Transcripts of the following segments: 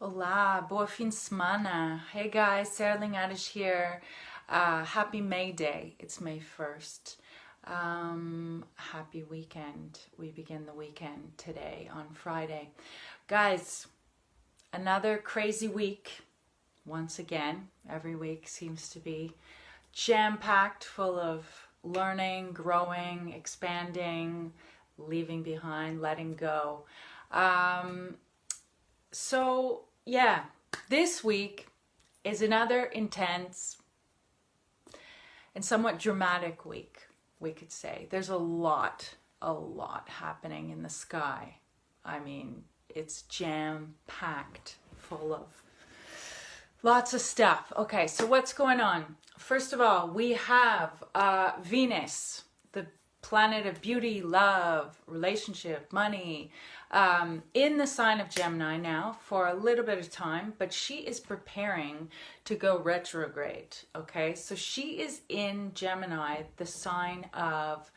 Olá, boa fim de semana. Hey guys, Sarah Lingadas here. Happy May Day. It's May 1st. Happy weekend. We begin the weekend today on Friday. Guys, another crazy week. Once again, every week seems to be jam-packed full of learning, growing, expanding, leaving behind, letting go. So yeah, this week is another intense and somewhat dramatic week, we could say. There's a lot happening in the sky. I mean, it's jam-packed full of lots of stuff. Okay, so what's going on? First of all, we have Venus, the planet of beauty, love, relationship, money, in the sign of Gemini now for a little bit of time, but she is preparing to go retrograde. Okay, so she is in Gemini, the sign of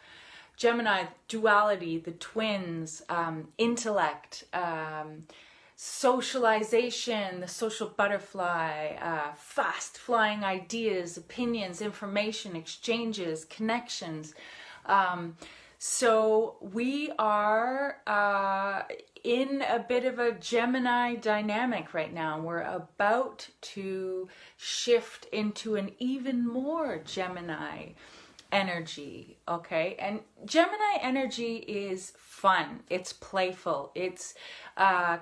Gemini, duality, the twins, intellect, socialization, the social butterfly, fast flying ideas, opinions, information, exchanges, connections. So we are in a bit of a Gemini dynamic right now. We're about to shift into an even more Gemini energy, okay? And Gemini energy is fun, it's playful, it's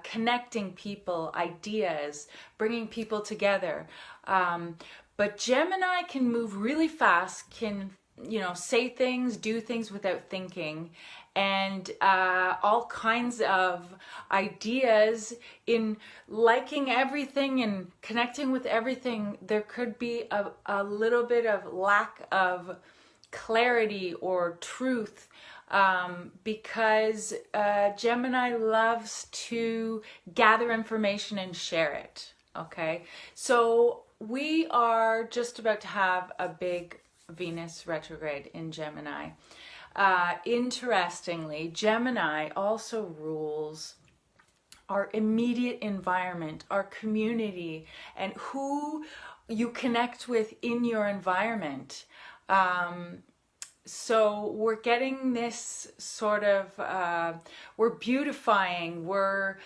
connecting people, ideas, bringing people together. But Gemini can move really fast, can say things, do things without thinking, and all kinds of ideas in liking everything and connecting with everything. There could be a little bit of lack of clarity or truth because Gemini loves to gather information and share it. Okay, so we are just about to have a big Venus retrograde in Gemini. Interestingly, Gemini also rules our immediate environment, our community, and who you connect with in your environment. So we're getting this sort of, we're beautifying, we're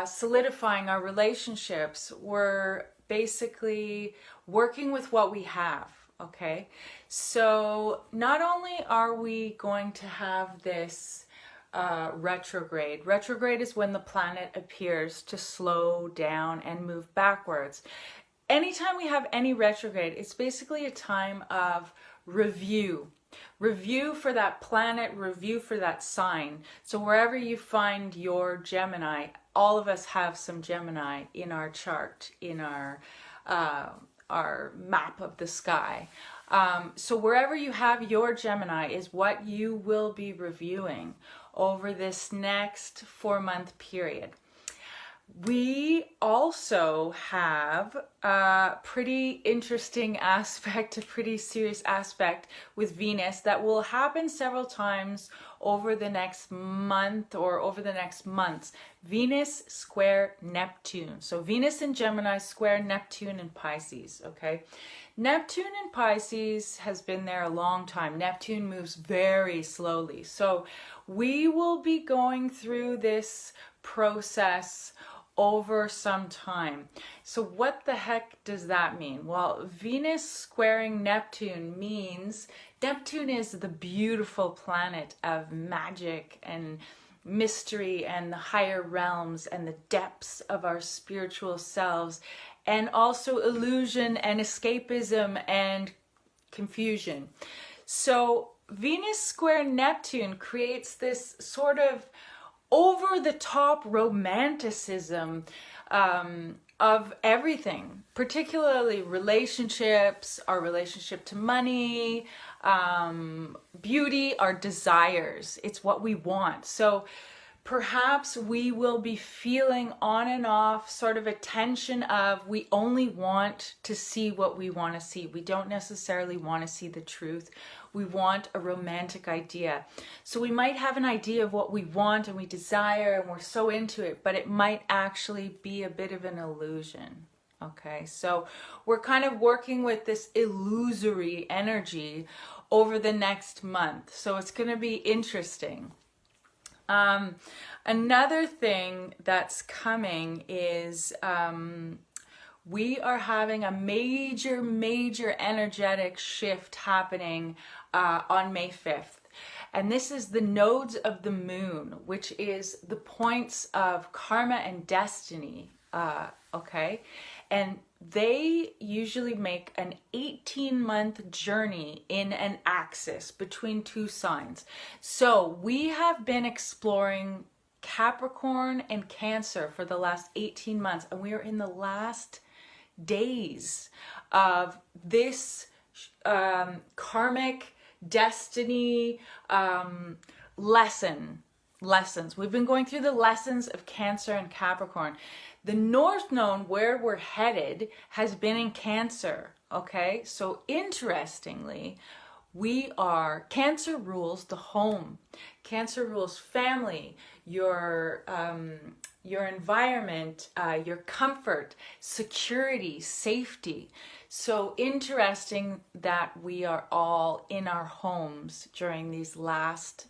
solidifying our relationships, we're basically working with what we have. Okay, so not only are we going to have this retrograde. Retrograde is when the planet appears to slow down and move backwards. Anytime we have any retrograde, it's basically a time of review. Review for that planet, review for that sign. So wherever you find your Gemini, all of us have some Gemini in our chart, in our map of the sky. So wherever you have your Gemini is what you will be reviewing over this next 4-month period. We also have a pretty interesting aspect, a pretty serious aspect with Venus that will happen several times over the next month or over the next months. Venus square Neptune. So Venus in Gemini square Neptune in Pisces, okay? Neptune in Pisces has been there a long time. Neptune moves very slowly. So we will be going through this process over some time. So what the heck does that mean? Well, Venus squaring Neptune means Neptune is the beautiful planet of magic and mystery and the higher realms and the depths of our spiritual selves, and also illusion and escapism and confusion. So Venus square Neptune creates this sort of over-the-top romanticism of everything, particularly relationships, our relationship to money, beauty, our desires. It's what we want. So perhaps we will be feeling on and off sort of a tension of we only want to see what we want to see. We don't necessarily want to see the truth. We want a romantic idea. So we might have an idea of what we want and we desire and we're so into it, but it might actually be a bit of an illusion. Okay, so we're kind of working with this illusory energy over the next month. So it's going to be interesting. Another thing that's coming is we are having a major energetic shift happening on May 5th. And this is the nodes of the moon, which is the points of karma and destiny. Okay, and they usually make an 18-month journey in an axis between two signs. So we have been exploring Capricorn and Cancer for the last 18 months, and we are in the last days of this karmic destiny lessons. We've been going through the lessons of Cancer and Capricorn. The North Node, where we're headed, has been in Cancer, okay? So interestingly, Cancer rules the home. Cancer rules family, your environment, your comfort, security, safety. So interesting that we are all in our homes during these last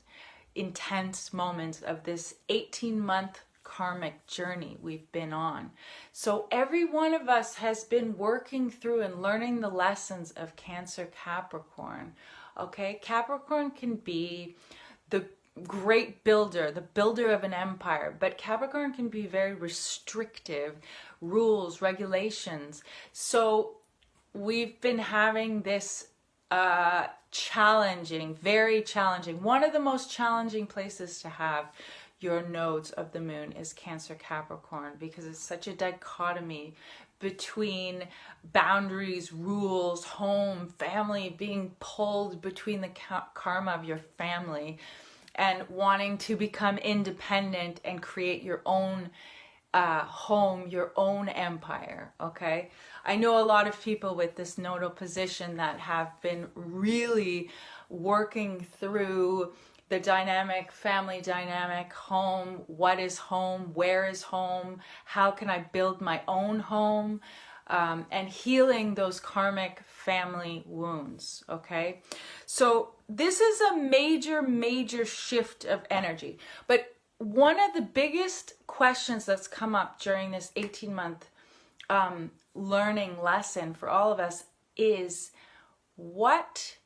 intense moments of this 18-month karmic journey we've been on. So every one of us has been working through and learning the lessons of Cancer Capricorn. Okay, Capricorn can be the great builder, the builder of an empire, but Capricorn can be very restrictive, rules, regulations. So we've been having this challenging, very challenging, one of the most challenging places to have your nodes of the moon is Cancer Capricorn, because it's such a dichotomy between boundaries, rules, home, family, being pulled between the karma of your family and wanting to become independent and create your own home, your own empire. Okay, I know a lot of people with this nodal position that have been really working through the dynamic, family dynamic, home, what is home, where is home, how can I build my own home, and healing those karmic family wounds, okay? So this is a major shift of energy. But one of the biggest questions that's come up during this 18-month learning lesson for all of us is, what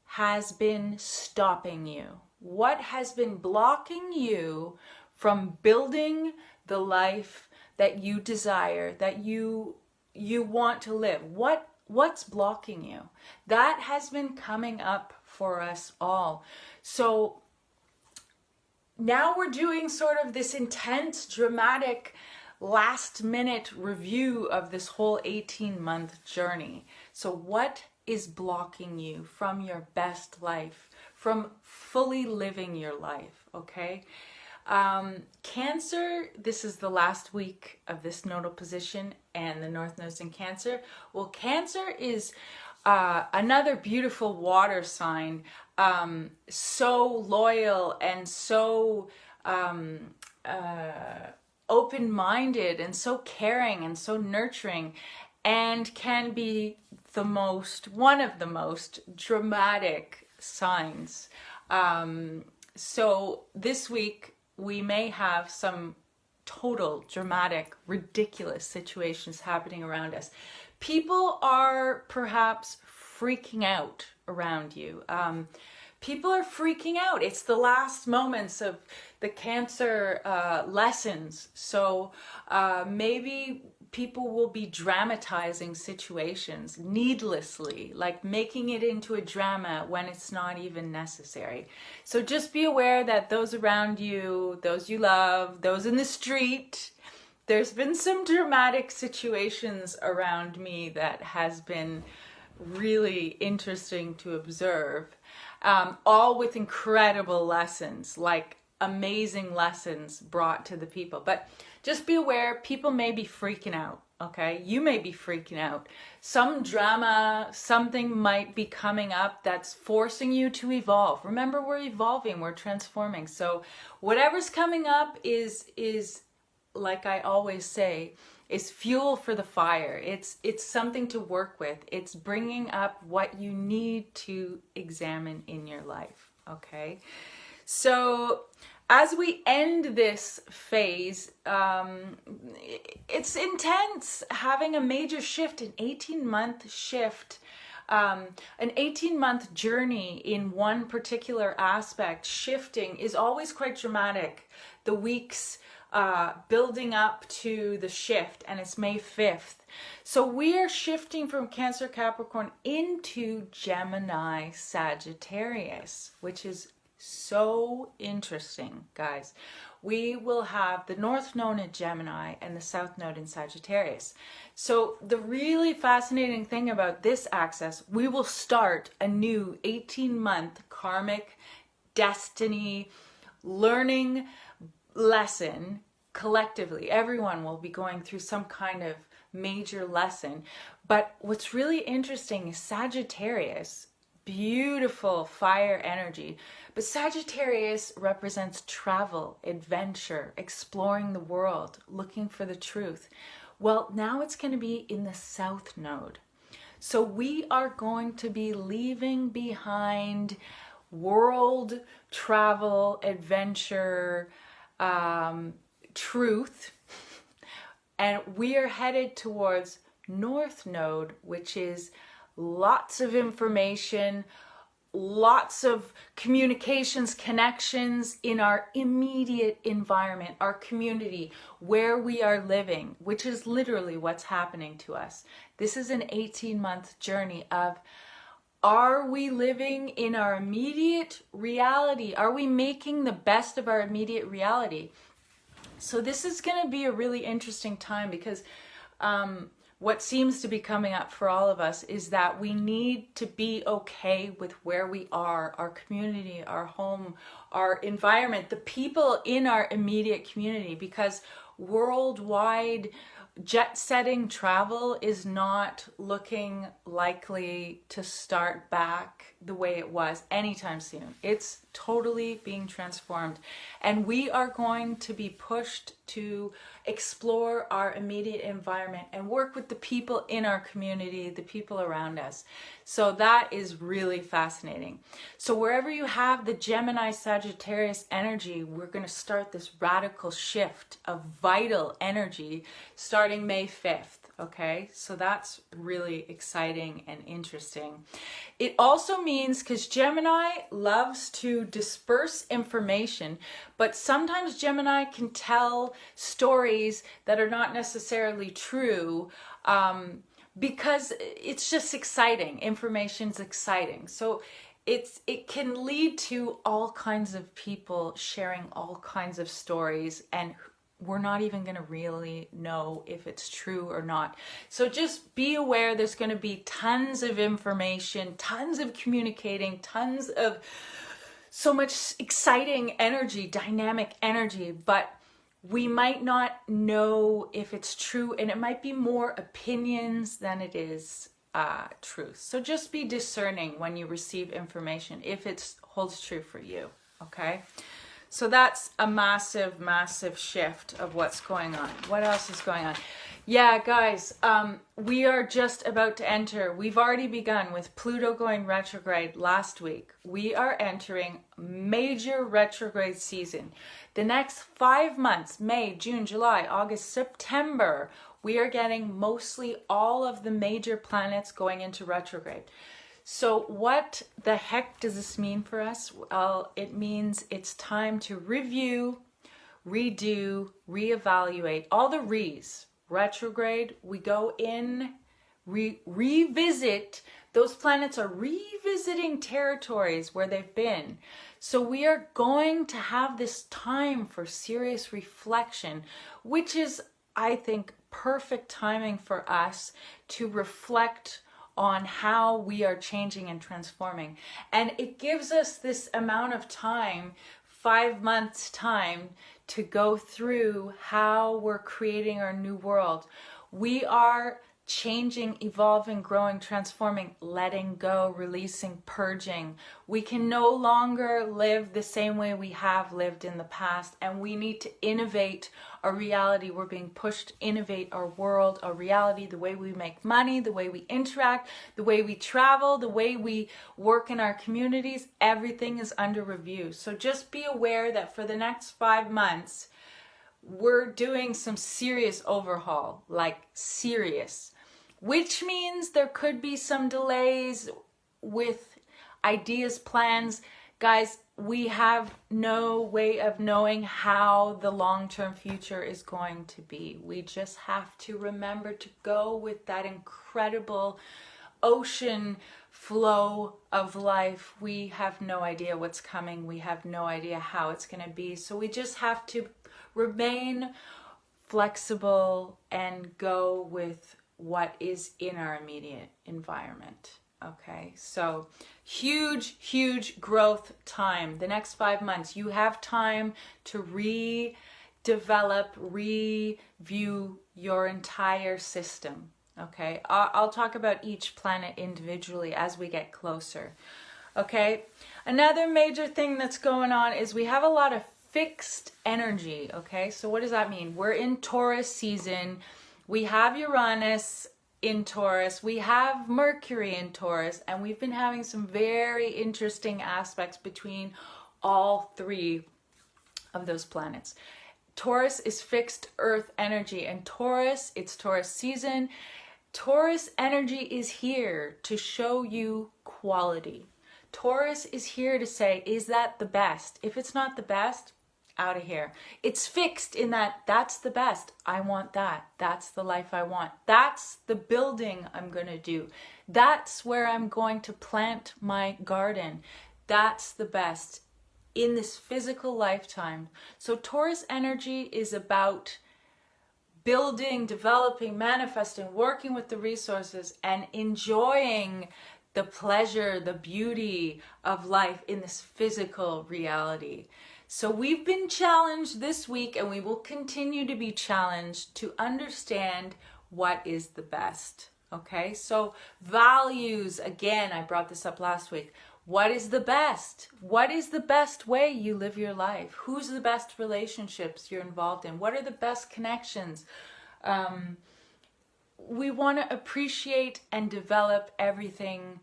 has been stopping you? What has been blocking you from building the life that you desire, that you want to live? What's blocking you? That has been coming up for us all. So now we're doing sort of this intense, dramatic, last-minute review of this whole 18-month journey. So what is blocking you from your best life, from fully living your life, okay? Cancer, this is the last week of this nodal position and the North Node's in Cancer. Well, Cancer is another beautiful water sign, so loyal and so open-minded and so caring and so nurturing, and can be one of the most dramatic signs. So this week we may have some total dramatic, ridiculous situations happening around us. People are perhaps freaking out around you. People are freaking out. It's the last moments of the Cancer lessons. So maybe people will be dramatizing situations needlessly, like making it into a drama when it's not even necessary. So just be aware that those around you, those you love, those in the street, there's been some dramatic situations around me that has been really interesting to observe, all with incredible lessons. Like, amazing lessons brought to the people. But just be aware, people may be freaking out, okay? You may be freaking out. Some drama, something might be coming up that's forcing you to evolve. Remember, we're evolving, we're transforming. So whatever's coming up is like I always say, is fuel for the fire. It's something to work with. It's bringing up what you need to examine in your life, okay? So as we end this phase, it's intense, having a major shift, an 18-month shift, an 18-month journey in one particular aspect. Shifting is always quite dramatic. The weeks building up to the shift, and it's May 5th. So we are shifting from Cancer Capricorn into Gemini Sagittarius, which is so interesting, guys. We will have the North Node in Gemini and the South Node in Sagittarius. So the really fascinating thing about this axis, we will start a new 18-month karmic destiny learning lesson collectively. Everyone will be going through some kind of major lesson. But what's really interesting is Sagittarius, beautiful fire energy, but Sagittarius represents travel, adventure, exploring the world, looking for the truth. Well, now it's going to be in the South Node. So we are going to be leaving behind world travel, adventure, truth, and we are headed towards North Node, which is lots of information, lots of communications, connections in our immediate environment, our community, where we are living, which is literally what's happening to us. This is an 18-month journey of, are we living in our immediate reality? Are we making the best of our immediate reality? So this is going to be a really interesting time, because what seems to be coming up for all of us is that we need to be okay with where we are, our community, our home, our environment, the people in our immediate community, because worldwide jet-setting travel is not looking likely to start back the way it was anytime soon. It's totally being transformed, and we are going to be pushed to explore our immediate environment and work with the people in our community, the people around us. So that is really fascinating. So wherever you have the Gemini Sagittarius energy, we're going to start this radical shift of vital energy starting May 5th. Okay, so that's really exciting and interesting. It also means, because Gemini loves to disperse information, but sometimes Gemini can tell stories that are not necessarily true, because it's just exciting. Information's exciting. So it can lead to all kinds of people sharing all kinds of stories, and we're not even going to really know if it's true or not. So just be aware, there's going to be tons of information, tons of communicating, tons of so much exciting energy, dynamic energy, but we might not know if it's true, and it might be more opinions than it is truth. So just be discerning when you receive information, if it holds true for you, okay? So that's a massive, massive shift of what's going on. What else is going on? Yeah, guys, we are just about to enter. We've already begun with Pluto going retrograde last week. We are entering major retrograde season. The next 5 months, May, June, July, August, September, we are getting mostly all of the major planets going into retrograde. So what the heck does this mean for us? Well, it means it's time to review, redo, reevaluate, all the re's. Retrograde, we go in, revisit. Those planets are revisiting territories where they've been. So we are going to have this time for serious reflection, which is, I think, perfect timing for us to reflect on how we are changing and transforming. And it gives us this amount of time 5 months time to go through how we're creating our new world. We are changing, evolving, growing, transforming, letting go, releasing, purging. We can no longer live the same way we have lived in the past, and we need to innovate our reality. We're being pushed to innovate our world, our reality, the way we make money, the way we interact, the way we travel, the way we work in our communities. Everything is under review. So just be aware that for the next 5 months, we're doing some serious overhaul, like serious, which means there could be some delays with ideas, plans. Guys, we have no way of knowing how the long-term future is going to be. We just have to remember to go with that incredible ocean flow of life. We have no idea what's coming. We have no idea how it's going to be. So we just have to remain flexible and go with what is in our immediate environment. Okay, so huge growth time. The next 5 months, you have time to redevelop, review your entire system. Okay, I'll talk about each planet individually as we get closer. Okay, another major thing that's going on is we have a lot of fixed energy. Okay, so what does that mean? We're in Taurus season. We have Uranus in Taurus, we have Mercury in Taurus, and we've been having some very interesting aspects between all 3 of those planets. Taurus is fixed earth energy, and Taurus, it's Taurus season. Taurus energy is here to show you quality. Taurus is here to say, is that the best? If it's not the best, out of here. It's fixed in that that's the best. I want that. That's the life I want. That's the building I'm going to do. That's where I'm going to plant my garden. That's the best in this physical lifetime. So Taurus energy is about building, developing, manifesting, working with the resources, and enjoying the pleasure, the beauty of life in this physical reality. So we've been challenged this week, and we will continue to be challenged to understand what is the best. Okay, so values, again, I brought this up last week. What is the best? What is the best way you live your life? Who's the best relationships you're involved in? What are the best connections? We want to appreciate and develop everything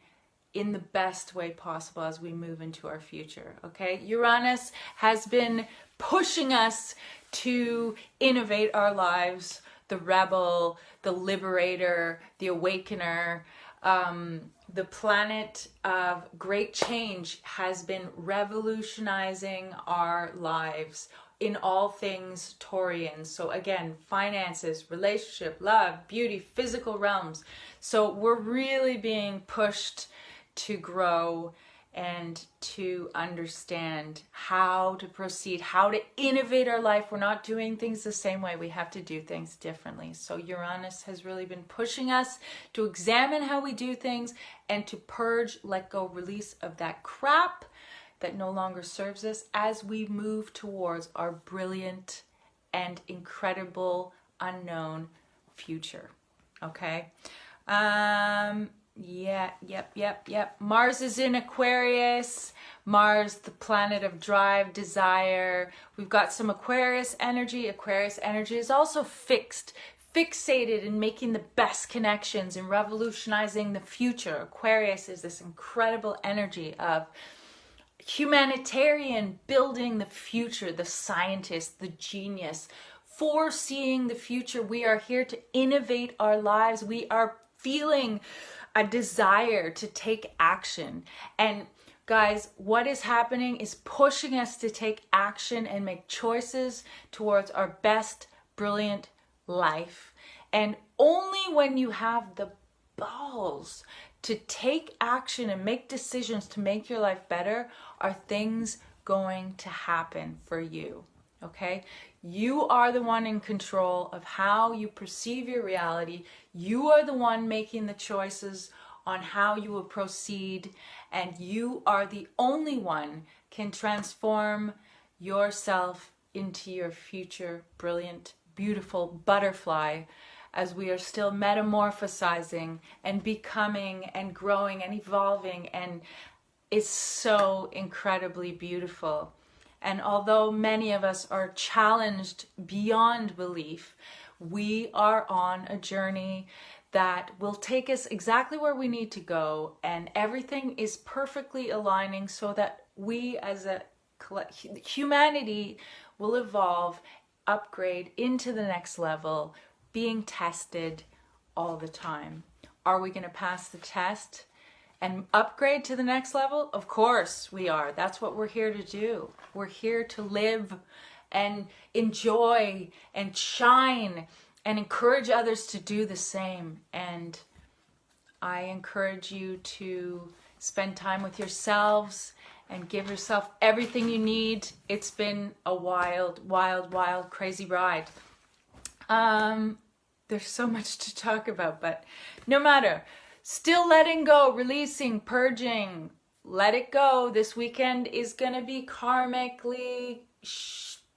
in the best way possible as we move into our future. Okay, Uranus has been pushing us to innovate our lives. The rebel, the liberator, the awakener, the planet of great change has been revolutionizing our lives in all things Taurian. So again, finances, relationship, love, beauty, physical realms. So we're really being pushed to grow and to understand how to proceed, how to innovate our life. We're not doing things the same way. We have to do things differently. So Uranus has really been pushing us to examine how we do things and to purge, let go, release of that crap that no longer serves us as we move towards our brilliant and incredible unknown future. Okay. Yep. Mars is in Aquarius. Mars, the planet of drive, desire. We've got some Aquarius energy. Aquarius energy is also fixated in making the best connections and revolutionizing the future. Aquarius is this incredible energy of humanitarian, building the future, the scientist, the genius, foreseeing the future. We are here to innovate our lives. We are feeling a desire to take action. And guys, what is happening is pushing us to take action and make choices towards our best, brilliant life. And only when you have the balls to take action and make decisions to make your life better are things going to happen for you. Okay? You are the one in control of how you perceive your reality. You are the one making the choices on how you will proceed, and you are the only one can transform yourself into your future brilliant, beautiful butterfly, as we are still metamorphosizing and becoming and growing and evolving, and it's so incredibly beautiful. And although many of us are challenged beyond belief, we are on a journey that will take us exactly where we need to go, and everything is perfectly aligning so that we as a humanity will evolve, upgrade into the next level, being tested all the time. Are we going to pass the test and upgrade to the next level? Of course we are. That's what we're here to do. We're here to live and enjoy and shine and encourage others to do the same. And I encourage you to spend time with yourselves and give yourself everything you need. It's been a wild, wild, wild, crazy ride. There's so much to talk about, but no matter. Still letting go, releasing, purging. Let it go. This weekend is going to be karmically,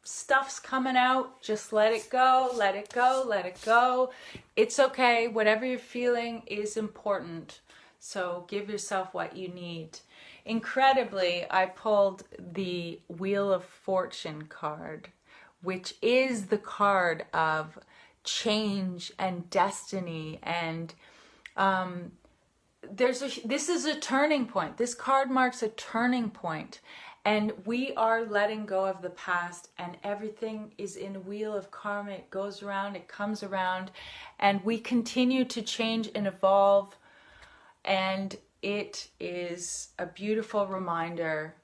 stuff's coming out. Just let it go, let it go, let it go. It's okay. Whatever you're feeling is important. So give yourself what you need. Incredibly, I pulled the Wheel of Fortune card, which is the card of change and destiny, and this is a turning point. This card marks a turning point, and we are letting go of the past, and everything is in a wheel of karma. It goes around, it comes around, and we continue to change and evolve, and it is a beautiful reminder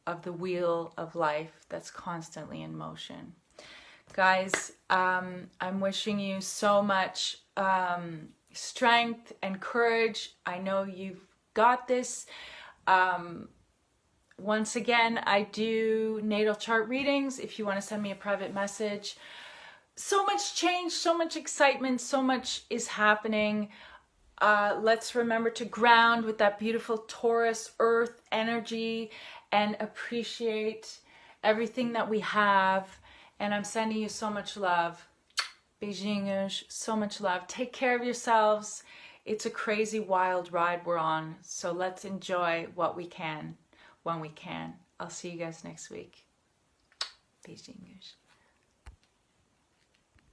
of the wheel of life that's constantly in motion. Guys, I'm wishing you so much strength and courage. I know you've got this. Once again, I do natal chart readings if you want to send me a private message. So much change, so much excitement, so much is happening. Let's remember to ground with that beautiful Taurus earth energy and appreciate everything that we have. And I'm sending you so much love. Beijinhos, so much love. Take care of yourselves. It's a crazy, wild ride we're on. So let's enjoy what we can when we can. I'll see you guys next week. Beijinhos.